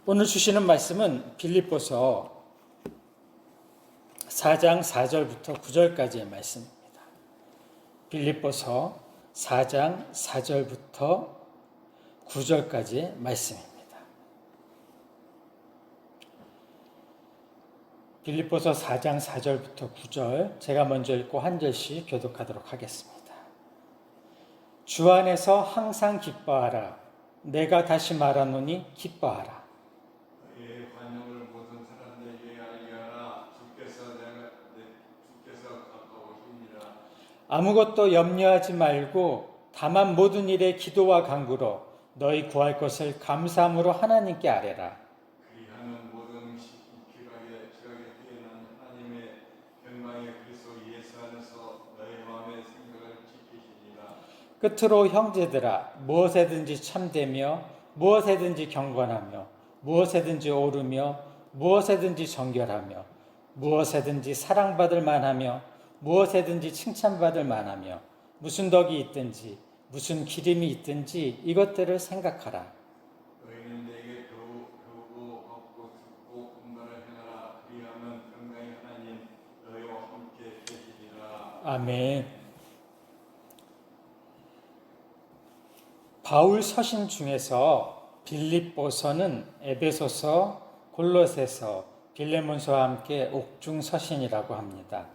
오늘 주시는 말씀은 빌립보서 4장 4절부터 9절까지의 말씀입니다. 빌립보서 4장 4절부터 9절까지의 말씀입니다. 빌립보서 4장 4절부터 9절 제가 먼저 읽고 한 절씩 교독하도록 하겠습니다. 주 안에서 항상 기뻐하라. 내가 다시 말하노니 기뻐하라. 너희의 관용을 모든 사람들에게 알게 하라. 주께서 가까우시니라. 아무것도 염려하지 말고 다만 모든 일에 기도와 간구로 너희 구할 것을 감사함으로 하나님께 아뢰라. 그리하는 모든 기각에 뛰어난 하나님의 평강의 그리스도 예수 안에서 너희 마음의 생각을 지키시니라. 끝으로 형제들아, 무엇에든지 참되며 무엇에든지 경건하며 무엇에든지 오르며 무엇에든지 정결하며 무엇에든지 사랑받을 만하며 무엇에든지 칭찬받을 만하며 무슨 덕이 있든지 무슨 기림이 있든지 이것들을 생각하라. 너희는 내게 배우고 받고 듣고 분간을 행하라. 그리하면 평강의 하나님 너희와 함께 계시리라. 아멘. 바울 서신 중에서 빌립보서는 에베소서, 골로새서, 빌레몬서와 함께 옥중 서신이라고 합니다.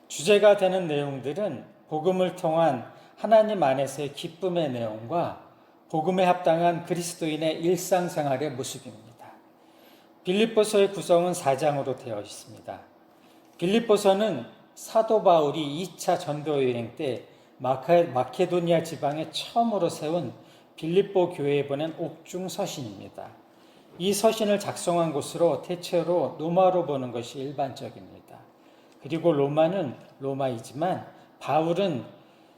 주제가 되는 내용들은 복음을 통한 하나님 안에서의 기쁨의 내용과 복음에 합당한 그리스도인의 일상생활의 모습입니다. 빌립보서의 구성은 4장으로 되어 있습니다. 빌립보서는 사도 바울이 2차 전도 여행 때 마케도니아 지방에 처음으로 세운 빌립보 교회에 보낸 옥중 서신입니다. 이 서신을 작성한 곳으로 대체로 로마로 보는 것이 일반적입니다. 그리고 로마는 로마이지만 바울은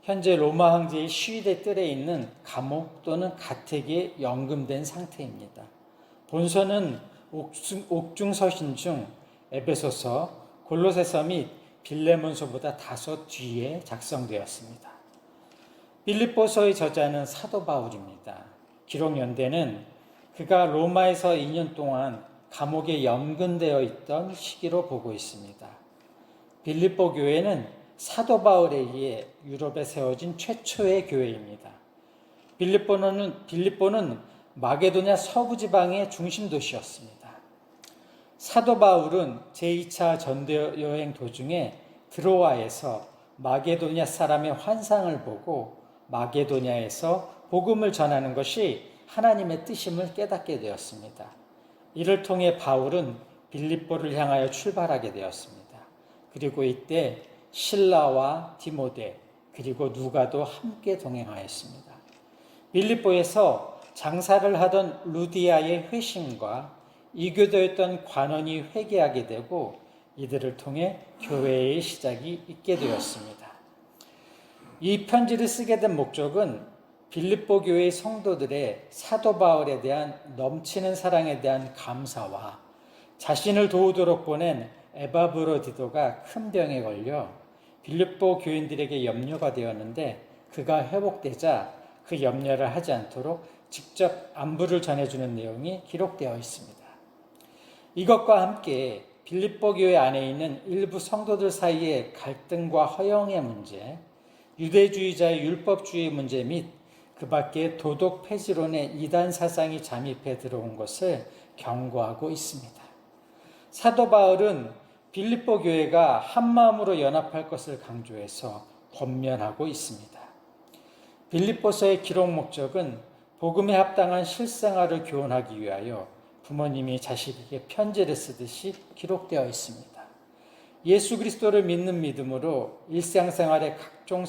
현재 로마 황제의 시위대 뜰에 있는 감옥 또는 가택에 연금된 상태입니다. 본서는 옥중 서신 중 에베소서, 골로새서 및 빌레몬서보다 다소 뒤에 작성되었습니다. 빌립보서의 저자는 사도 바울입니다. 기록 연대는 그가 로마에서 2년 동안 감옥에 연근되어 있던 시기로 보고 있습니다. 빌립보 교회는 사도 바울에 의해 유럽에 세워진 최초의 교회입니다. 빌립보는 마게도냐 서부 지방의 중심 도시였습니다. 사도 바울은 제2차 전도 여행 도중에 드로아에서 마게도냐 사람의 환상을 보고 마게도냐에서 복음을 전하는 것이 하나님의 뜻임을 깨닫게 되었습니다. 이를 통해 바울은 빌립보를 향하여 출발하게 되었습니다. 그리고 이때 실라와 디모데 그리고 누가도 함께 동행하였습니다. 빌립보에서 장사를 하던 루디아의 회심과 이교도였던 관원이 회개하게 되고 이들을 통해 교회의 시작이 있게 되었습니다. 이 편지를 쓰게 된 목적은 빌립보 교회의 성도들의 사도 바울에 대한 넘치는 사랑에 대한 감사와 자신을 도우도록 보낸 에바브로디도가 큰 병에 걸려 빌립보 교인들에게 염려가 되었는데 그가 회복되자 그 염려를 하지 않도록 직접 안부를 전해주는 내용이 기록되어 있습니다. 이것과 함께 빌립보 교회 안에 있는 일부 성도들 사이의 갈등과 허영의 문제, 유대주의자의 율법주의 문제 및 그 밖에 도덕 폐지론의 이단 사상이 잠입해 들어온 것을 경고하고 있습니다. 사도 바울은 빌립보 교회가 한마음으로 연합할 것을 강조해서 권면하고 있습니다. 빌립보서의 기록 목적은 복음에 합당한 실생활을 교훈하기 위하여 부모님이 자식에게 편지를 쓰듯이 기록되어 있습니다. 예수 그리스도를 믿는 믿음으로 일상생활의 각종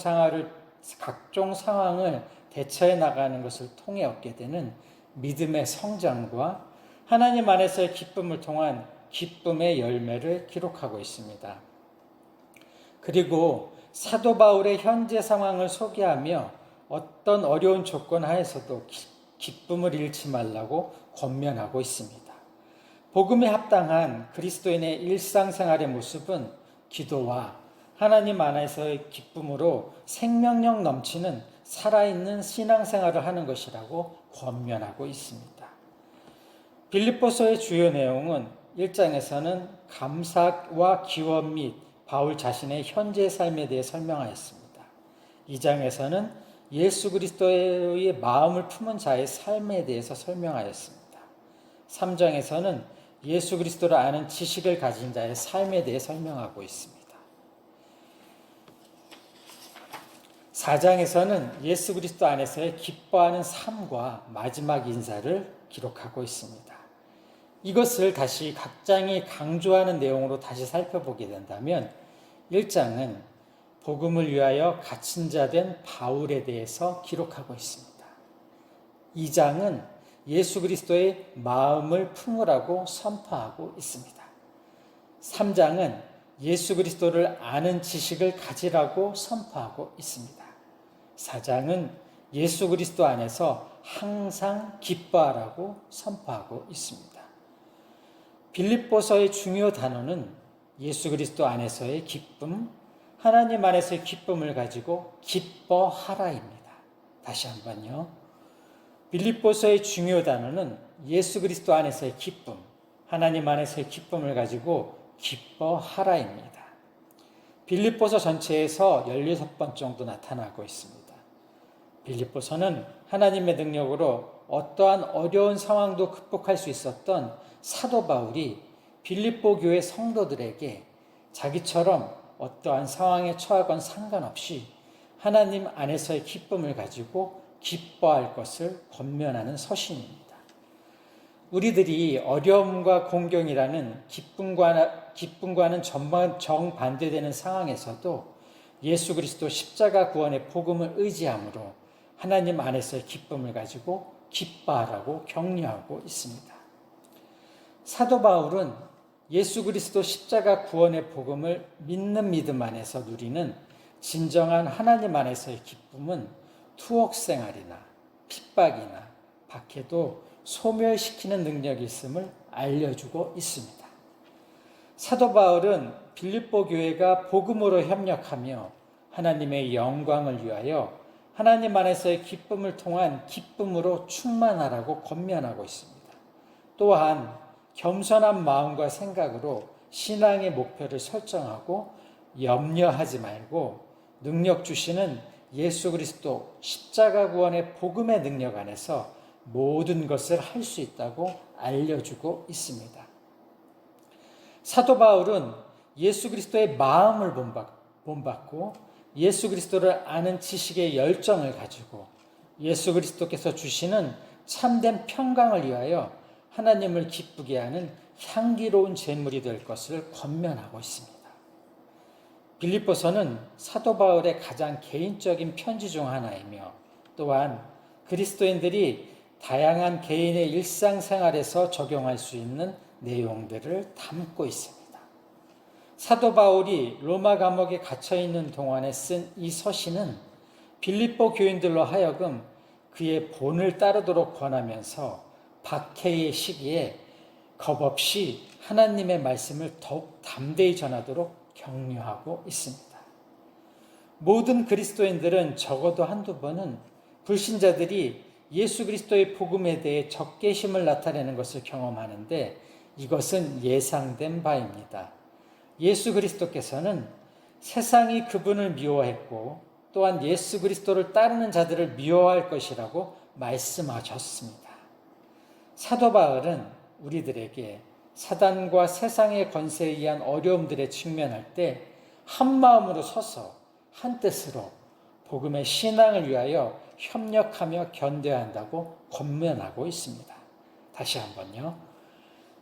상황을 대처해 나가는 것을 통해 얻게 되는 믿음의 성장과 하나님 안에서의 기쁨을 통한 기쁨의 열매를 기록하고 있습니다. 그리고 사도 바울의 현재 상황을 소개하며 어떤 어려운 조건 하에서도 기쁨을 잃지 말라고 권면하고 있습니다. 복음에 합당한 그리스도인의 일상생활의 모습은 기도와 하나님 안에서의 기쁨으로 생명력 넘치는 살아있는 신앙생활을 하는 것이라고 권면하고 있습니다. 빌립보서의 주요 내용은 1장에서는 감사와 기원 및 바울 자신의 현재 삶에 대해 설명하였습니다. 2장에서는 예수 그리스도의 마음을 품은 자의 삶에 대해서 설명하였습니다. 3장에서는 예수 그리스도를 아는 지식을 가진 자의 삶에 대해 설명하고 있습니다. 4장에서는 예수 그리스도 안에서의 기뻐하는 삶과 마지막 인사를 기록하고 있습니다. 이것을 다시 각 장이 강조하는 내용으로 다시 살펴보게 된다면 1장은 복음을 위하여 갇힌 자 된 바울에 대해서 기록하고 있습니다. 2장은 예수 그리스도의 마음을 품으라고 선포하고 있습니다. 3장은 예수 그리스도를 아는 지식을 가지라고 선포하고 있습니다. 4장은 예수 그리스도 안에서 항상 기뻐하라고 선포하고 있습니다. 빌립보서의 중요 단어는 예수 그리스도 안에서의 기쁨, 하나님 안에서의 기쁨을 가지고 기뻐하라입니다. 다시 한번요. 빌립보서의 중요 단어는 예수 그리스도 안에서의 기쁨, 하나님 안에서의 기쁨을 가지고 기뻐하라입니다. 빌립보서 전체에서 16번 정도 나타나고 있습니다. 빌립보서는 하나님의 능력으로 어떠한 어려운 상황도 극복할 수 있었던 사도 바울이 빌립보 교회 성도들에게 자기처럼 어떠한 상황에 처하건 상관없이 하나님 안에서의 기쁨을 가지고 기뻐할 것을 권면하는 서신입니다. 우리들이 어려움과 공경이라는 기쁨과는 정반대되는 상황에서도 예수 그리스도 십자가 구원의 복음을 의지함으로 하나님 안에서의 기쁨을 가지고 기뻐하라고 격려하고 있습니다. 사도 바울은 예수 그리스도 십자가 구원의 복음을 믿는 믿음 안에서 누리는 진정한 하나님 안에서의 기쁨은 투옥 생활이나 핍박이나 박해도 소멸시키는 능력이 있음을 알려주고 있습니다. 사도 바울은 빌립보 교회가 복음으로 협력하며 하나님의 영광을 위하여 하나님 안에서의 기쁨을 통한 기쁨으로 충만하라고 권면하고 있습니다. 또한 겸손한 마음과 생각으로 신앙의 목표를 설정하고 염려하지 말고 능력 주시는 예수 그리스도 십자가 구원의 복음의 능력 안에서 모든 것을 할 수 있다고 알려주고 있습니다. 사도 바울은 예수 그리스도의 마음을 본받고 예수 그리스도를 아는 지식의 열정을 가지고 예수 그리스도께서 주시는 참된 평강을 위하여 하나님을 기쁘게 하는 향기로운 제물이 될 것을 권면하고 있습니다. 빌립보서는 사도 바울의 가장 개인적인 편지 중 하나이며 또한 그리스도인들이 다양한 개인의 일상생활에서 적용할 수 있는 내용들을 담고 있습니다. 사도 바울이 로마 감옥에 갇혀있는 동안에 쓴 이 서신은 빌립보 교인들로 하여금 그의 본을 따르도록 권하면서 박해의 시기에 겁없이 하나님의 말씀을 더욱 담대히 전하도록 격려하고 있습니다. 모든 그리스도인들은 적어도 한두 번은 불신자들이 예수 그리스도의 복음에 대해 적개심을 나타내는 것을 경험하는데 이것은 예상된 바입니다. 예수 그리스도께서는 세상이 그분을 미워했고 또한 예수 그리스도를 따르는 자들을 미워할 것이라고 말씀하셨습니다. 사도 바울은 우리들에게 사단과 세상의 권세에 의한 어려움들에 직면할 때 한마음으로 서서 한뜻으로 복음의 신앙을 위하여 협력하며 견뎌야 한다고 권면하고 있습니다. 다시 한번요.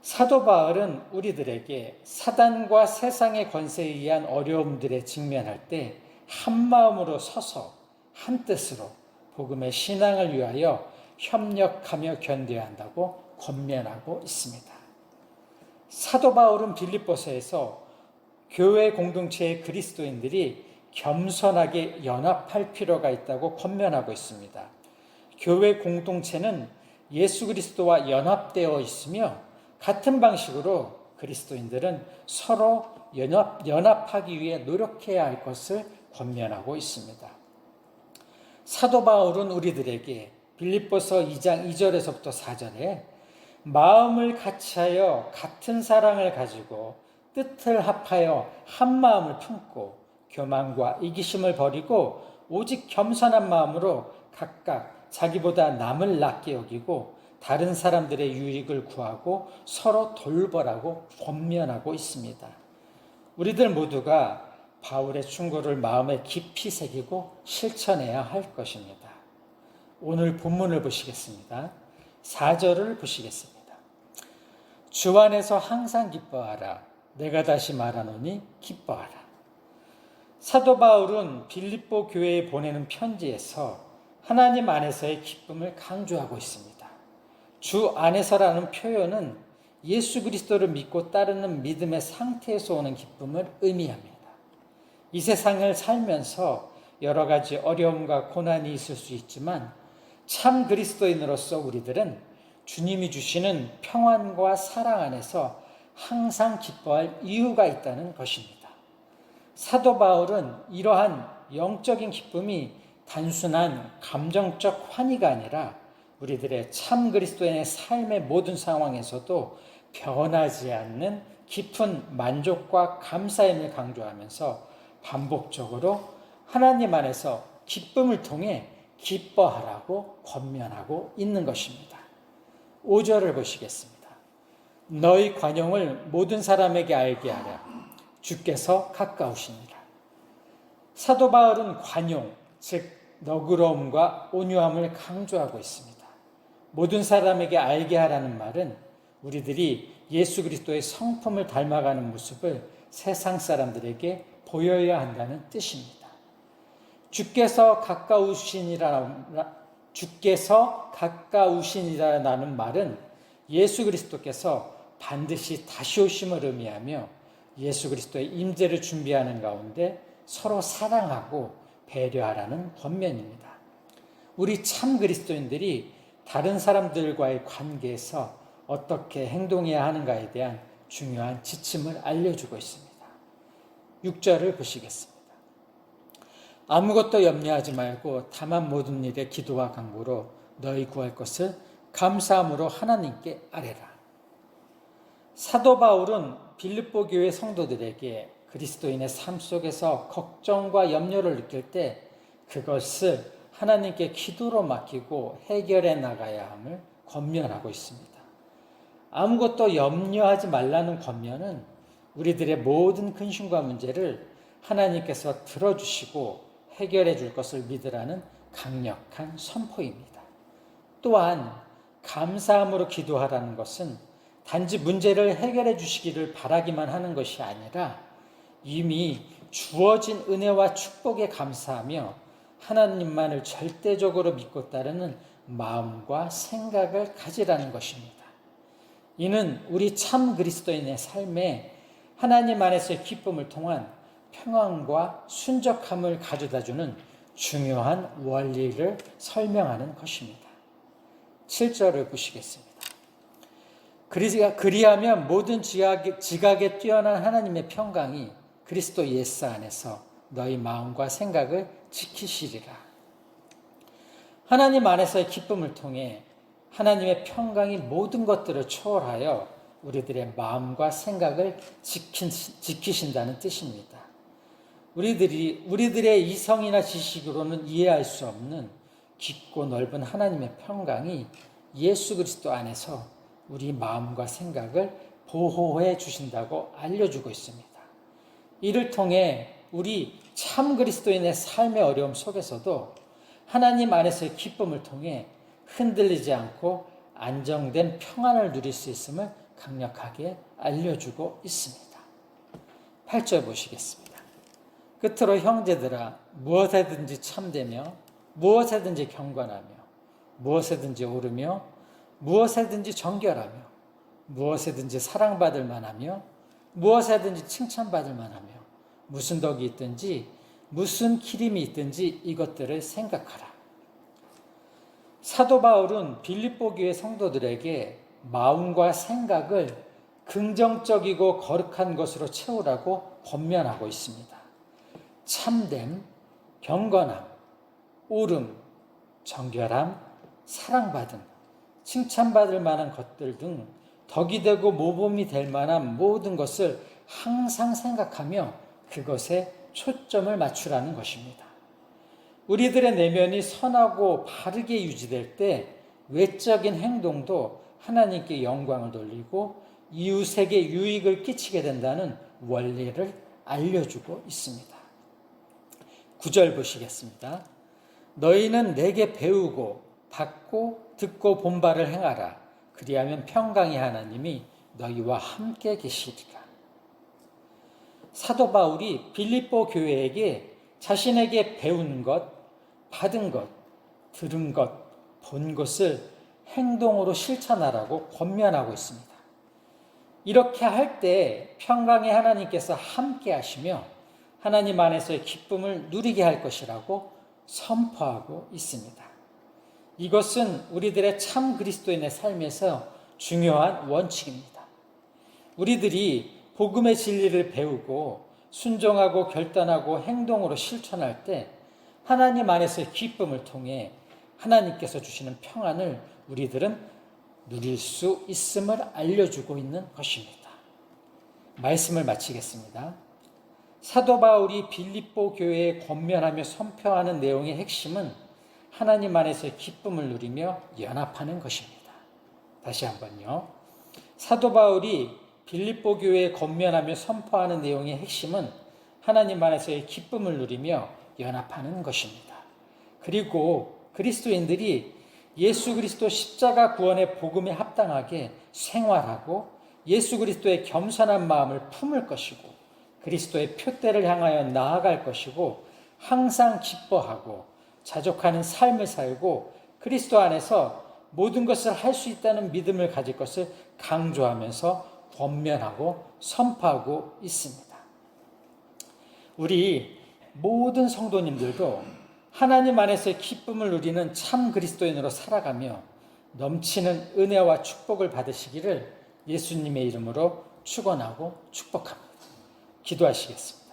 사도 바울은 우리들에게 사단과 세상의 권세에 의한 어려움들에 직면할 때 한마음으로 서서 한뜻으로 복음의 신앙을 위하여 협력하며 견뎌야 한다고 권면하고 있습니다. 사도 바울은 빌립보서에서 교회 공동체의 그리스도인들이 겸손하게 연합할 필요가 있다고 권면하고 있습니다. 교회 공동체는 예수 그리스도와 연합되어 있으며 같은 방식으로 그리스도인들은 서로 연합하기 위해 노력해야 할 것을 권면하고 있습니다. 사도 바울은 우리들에게 빌립보서 2장 2절에서부터 4절에 마음을 같이하여 같은 사랑을 가지고 뜻을 합하여 한 마음을 품고 교만과 이기심을 버리고 오직 겸손한 마음으로 각각 자기보다 남을 낮게 여기고 다른 사람들의 유익을 구하고 서로 돌보라고 권면하고 있습니다. 우리들 모두가 바울의 충고를 마음에 깊이 새기고 실천해야 할 것입니다. 오늘 본문을 보시겠습니다. 4절을 보시겠습니다. 주 안에서 항상 기뻐하라. 내가 다시 말하노니 기뻐하라. 사도 바울은 빌립보 교회에 보내는 편지에서 하나님 안에서의 기쁨을 강조하고 있습니다. 주 안에서라는 표현은 예수 그리스도를 믿고 따르는 믿음의 상태에서 오는 기쁨을 의미합니다. 이 세상을 살면서 여러 가지 어려움과 고난이 있을 수 있지만 참 그리스도인으로서 우리들은 주님이 주시는 평안과 사랑 안에서 항상 기뻐할 이유가 있다는 것입니다. 사도 바울은 이러한 영적인 기쁨이 단순한 감정적 환희가 아니라 우리들의 참 그리스도인의 삶의 모든 상황에서도 변하지 않는 깊은 만족과 감사임을 강조하면서 반복적으로 하나님 안에서 기쁨을 통해 기뻐하라고 권면하고 있는 것입니다. 5절을 보시겠습니다. 너희 관용을 모든 사람에게 알게 하라. 주께서 가까우시니라. 사도 바울은 관용, 즉 너그러움과 온유함을 강조하고 있습니다. 모든 사람에게 알게 하라는 말은 우리들이 예수 그리스도의 성품을 닮아가는 모습을 세상 사람들에게 보여야 한다는 뜻입니다. 주께서 가까우시니라는 말은 예수 그리스도께서 반드시 다시 오심을 의미하며 예수 그리스도의 임재를 준비하는 가운데 서로 사랑하고 배려하라는 권면입니다. 우리 참 그리스도인들이 다른 사람들과의 관계에서 어떻게 행동해야 하는가에 대한 중요한 지침을 알려주고 있습니다. 6절을 보시겠습니다. 아무것도 염려하지 말고 다만 모든 일에 기도와 간구로 너희 구할 것을 감사함으로 하나님께 아뢰라. 사도 바울은 빌립보 교회 성도들에게 그리스도인의 삶 속에서 걱정과 염려를 느낄 때 그것을 하나님께 기도로 맡기고 해결해 나가야 함을 권면하고 있습니다. 아무것도 염려하지 말라는 권면은 우리들의 모든 근심과 문제를 하나님께서 들어주시고 해결해 줄 것을 믿으라는 강력한 선포입니다. 또한 감사함으로 기도하라는 것은 단지 문제를 해결해 주시기를 바라기만 하는 것이 아니라 이미 주어진 은혜와 축복에 감사하며 하나님만을 절대적으로 믿고 따르는 마음과 생각을 가지라는 것입니다. 이는 우리 참 그리스도인의 삶에 하나님 안에서의 기쁨을 통한 평안과 순적함을 가져다주는 중요한 원리를 설명하는 것입니다. 7절을 보시겠습니다. 그리하면 모든 지각에 뛰어난 하나님의 평강이 그리스도 예수 안에서 너희 마음과 생각을 지키시리라. 하나님 안에서의 기쁨을 통해 하나님의 평강이 모든 것들을 초월하여 우리들의 마음과 생각을 지키신다는 뜻입니다. 우리들의 이성이나 지식으로는 이해할 수 없는 깊고 넓은 하나님의 평강이 예수 그리스도 안에서 우리 마음과 생각을 보호해 주신다고 알려주고 있습니다. 이를 통해 우리 참 그리스도인의 삶의 어려움 속에서도 하나님 안에서의 기쁨을 통해 흔들리지 않고 안정된 평안을 누릴 수 있음을 강력하게 알려주고 있습니다. 8절 보시겠습니다. 끝으로 형제들아 무엇에든지 참되며 무엇에든지 경건하며 무엇에든지 오르며 무엇에든지 정결하며 무엇에든지 사랑받을 만하며 무엇에든지 칭찬받을 만하며 무슨 덕이 있든지 무슨 기림이 있든지 이것들을 생각하라. 사도 바울은 빌립보 교회 성도들에게 마음과 생각을 긍정적이고 거룩한 것으로 채우라고 권면하고 있습니다. 참됨, 경건함, 오름, 정결함, 사랑받음, 칭찬받을 만한 것들 등 덕이 되고 모범이 될 만한 모든 것을 항상 생각하며 그것에 초점을 맞추라는 것입니다. 우리들의 내면이 선하고 바르게 유지될 때 외적인 행동도 하나님께 영광을 돌리고 이웃에게 유익을 끼치게 된다는 원리를 알려주고 있습니다. 9절 보시겠습니다. 너희는 내게 배우고 받고 듣고 본 바를 행하라. 그리하면 평강의 하나님이 너희와 함께 계시리라. 사도 바울이 빌립보 교회에게 자신에게 배운 것, 받은 것, 들은 것, 본 것을 행동으로 실천하라고 권면하고 있습니다. 이렇게 할 때 평강의 하나님께서 함께 하시며 하나님 안에서의 기쁨을 누리게 할 것이라고 선포하고 있습니다. 이것은 우리들의 참 그리스도인의 삶에서 중요한 원칙입니다. 우리들이 복음의 진리를 배우고 순종하고 결단하고 행동으로 실천할 때 하나님 안에서의 기쁨을 통해 하나님께서 주시는 평안을 우리들은 누릴 수 있음을 알려주고 있는 것입니다. 말씀을 마치겠습니다. 사도 바울이 빌립보 교회에 권면하며 선포하는 내용의 핵심은 하나님 안에서의 기쁨을 누리며 연합하는 것입니다. 다시 한번요. 사도 바울이 빌립보 교회에 권면하며 선포하는 내용의 핵심은 하나님 안에서의 기쁨을 누리며 연합하는 것입니다. 그리고 그리스도인들이 예수 그리스도 십자가 구원의 복음에 합당하게 생활하고 예수 그리스도의 겸손한 마음을 품을 것이고 그리스도의 표대를 향하여 나아갈 것이고 항상 기뻐하고 자족하는 삶을 살고 그리스도 안에서 모든 것을 할 수 있다는 믿음을 가질 것을 강조하면서 권면하고 선포하고 있습니다. 우리 모든 성도님들도 하나님 안에서의 기쁨을 누리는 참 그리스도인으로 살아가며 넘치는 은혜와 축복을 받으시기를 예수님의 이름으로 축원하고 축복합니다. 기도하시겠습니다.